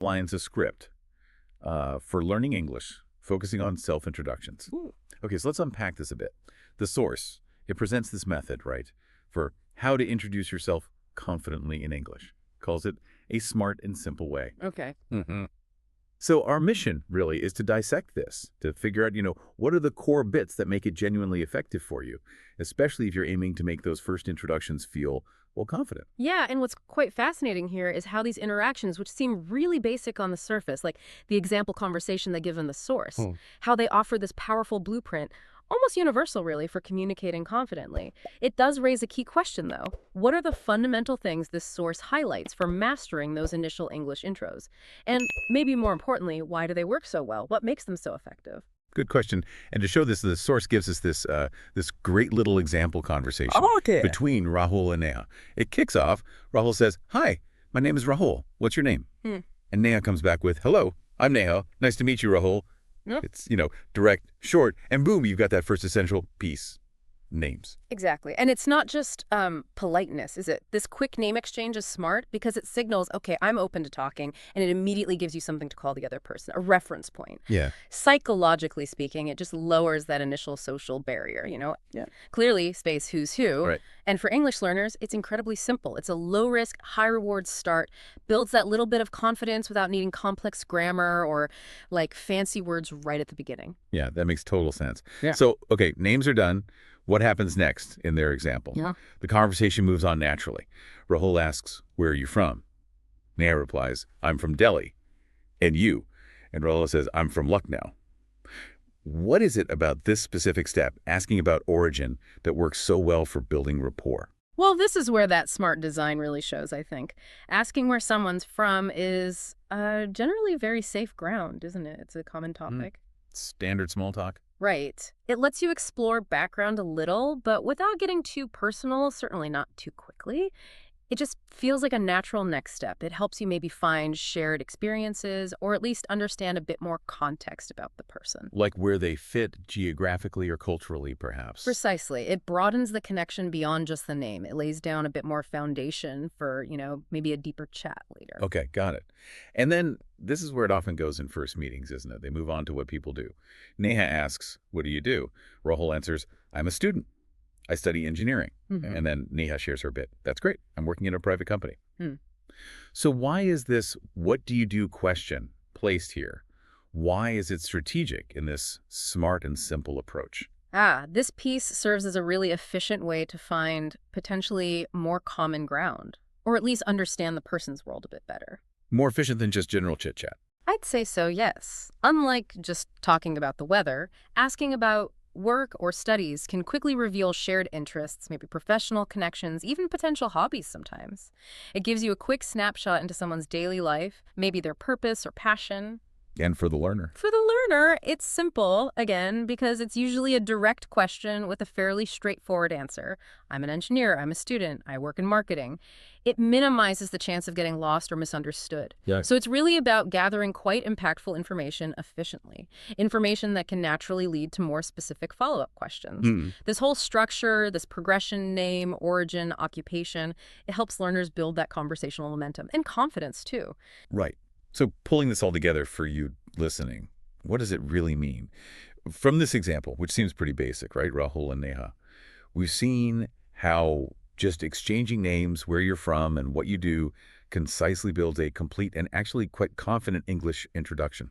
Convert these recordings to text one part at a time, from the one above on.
lines of script for learning English, focusing on self-introductions. Ooh. Okay, so let's unpack this a bit. The source, it presents this method, right, for how to introduce yourself confidently in English. Calls it a smart and simple way. Okay. So our mission really is to dissect this, to figure out, what are the core bits that make it genuinely effective for you, especially if you're aiming to make those first introductions feel, well, confident. Yeah, and what's quite fascinating here is how these interactions, which seem really basic on the surface, like the example conversation they give in the source, how they offer this powerful blueprint, almost universal really, for communicating confidently. It does raise a key question though. What are the fundamental things this source highlights for mastering those initial English intros? And maybe more importantly, why do they work so well? What makes them so effective? Good question. And to show this, the source gives us this great little example conversation Okay. between Rahul and Neha. It kicks off. Rahul says, "Hi, my name is Rahul. What's your name?" And Neha comes back with, "Hello, I'm Neha. Nice to meet you, Rahul." Yep. It's, direct, short, and boom, you've got that first essential piece. Names. Exactly. And it's not just politeness, is it? This quick name exchange is smart because it signals, okay, I'm open to talking, and it immediately gives you something to call the other person, a reference point. Yeah. Psychologically speaking, it just lowers that initial social barrier, Yeah. Clearly, space who's who. Right. And for English learners, it's incredibly simple. It's a low-risk, high-reward start, builds that little bit of confidence without needing complex grammar or, like, fancy words right at the beginning. Yeah, that makes total sense. Yeah. So, okay, names are done. What happens next in their example? Yeah. The conversation moves on naturally. Rahul asks, "Where are you from?" Neha replies, "I'm from Delhi." "And you?" And Rahul says, "I'm from Lucknow." What is it about this specific step, asking about origin, that works so well for building rapport? Well, this is where that smart design really shows, I think. Asking where someone's from is generally very safe ground, isn't it? It's a common topic. Standard small talk? Right. It lets you explore background a little, but without getting too personal, certainly not too quickly. It just feels like a natural next step. It helps you maybe find shared experiences or at least understand a bit more context about the person. Like where they fit geographically or culturally, perhaps. Precisely. It broadens the connection beyond just the name. It lays down a bit more foundation for, maybe a deeper chat later. Okay, got it. And then this is where it often goes in first meetings, isn't it? They move on to what people do. Neha asks, "What do you do?" Rahul answers, "I'm a student. I study engineering." And then Neha shares her bit. "That's great. I'm working in a private company." So why is this "what do you do" question placed here? Why is it strategic in this smart and simple approach? This piece serves as a really efficient way to find potentially more common ground, or at least understand the person's world a bit better. More efficient than just general chit-chat. I'd say so, yes. Unlike just talking about the weather, asking about work or studies can quickly reveal shared interests, maybe professional connections, even potential hobbies sometimes. It gives you a quick snapshot into someone's daily life, maybe their purpose or passion. And for the learner. For the learner, it's simple, again, because it's usually a direct question with a fairly straightforward answer. I'm an engineer, I'm a student, I work in marketing. It minimizes the chance of getting lost or misunderstood. Yeah. So it's really about gathering quite impactful information efficiently, information that can naturally lead to more specific follow-up questions. This whole structure, this progression, name, origin, occupation, it helps learners build that conversational momentum and confidence too. Right. So pulling this all together for you listening, what does it really mean? From this example, which seems pretty basic, right, Rahul and Neha, we've seen how just exchanging names, where you're from, and what you do concisely builds a complete and actually quite confident English introduction.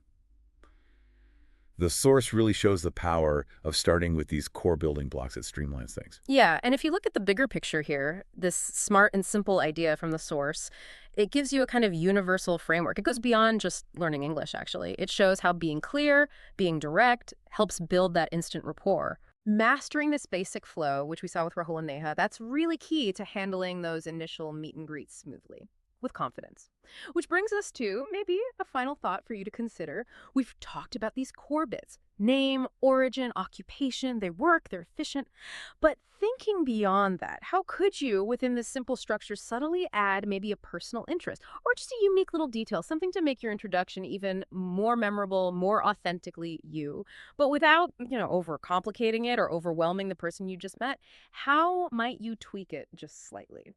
The source really shows the power of starting with these core building blocks that streamlines things. Yeah, and if you look at the bigger picture here, this smart and simple idea from the source, it gives you a kind of universal framework. It goes beyond just learning English, actually. It shows how being clear, being direct, helps build that instant rapport. Mastering this basic flow, which we saw with Rahul and Neha, that's really key to handling those initial meet and greets smoothly, with confidence. Which brings us to maybe a final thought for you to consider. We've talked about these core bits: name, origin, occupation, they work, they're efficient. But thinking beyond that, how could you, within this simple structure, subtly add maybe a personal interest or just a unique little detail, something to make your introduction even more memorable, more authentically you, but without, overcomplicating it or overwhelming the person you just met? How might you tweak it just slightly?